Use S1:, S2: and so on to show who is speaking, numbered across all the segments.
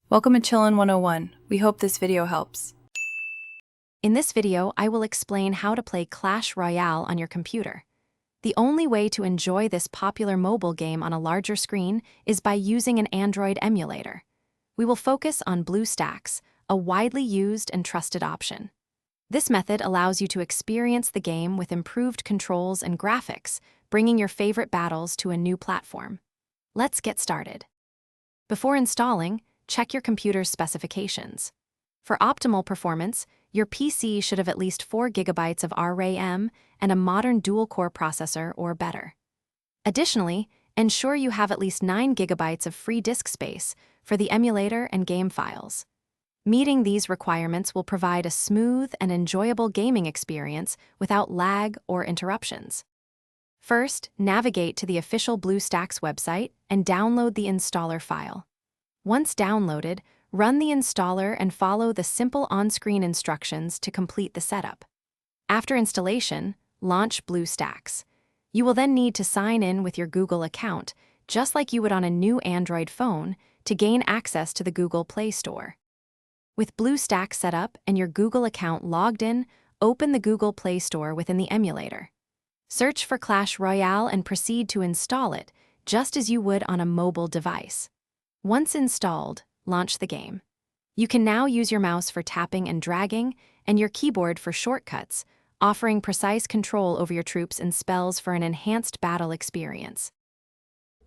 S1: Welcome to Chillin' 101. We hope this video helps.
S2: In this video, I will explain how to play Clash Royale on your computer. The only way to enjoy this popular mobile game on a larger screen is by using an Android emulator. We will focus on BlueStacks, a widely used and trusted option. This method allows you to experience the game with improved controls and graphics, bringing your favorite battles to a new platform. Let's get started. Before installing, check your computer's specifications. For optimal performance, your PC should have at least 4 GB of RAM and a modern dual-core processor or better. Additionally, ensure you have at least 9 GB of free disk space for the emulator and game files. Meeting these requirements will provide a smooth and enjoyable gaming experience without lag or interruptions. First, navigate to the official BlueStacks website and download the installer file. Once downloaded, run the installer and follow the simple on-screen instructions to complete the setup. After installation, launch BlueStacks. You will then need to sign in with your Google account, just like you would on a new Android phone, to gain access to the Google Play Store. With BlueStacks set up and your Google account logged in, open the Google Play Store within the emulator. Search for Clash Royale and proceed to install it, just as you would on a mobile device. Once installed, launch the game. You can now use your mouse for tapping and dragging, and your keyboard for shortcuts, offering precise control over your troops and spells for an enhanced battle experience.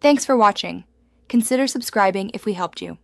S3: Thanks for watching. Consider subscribing if we helped you.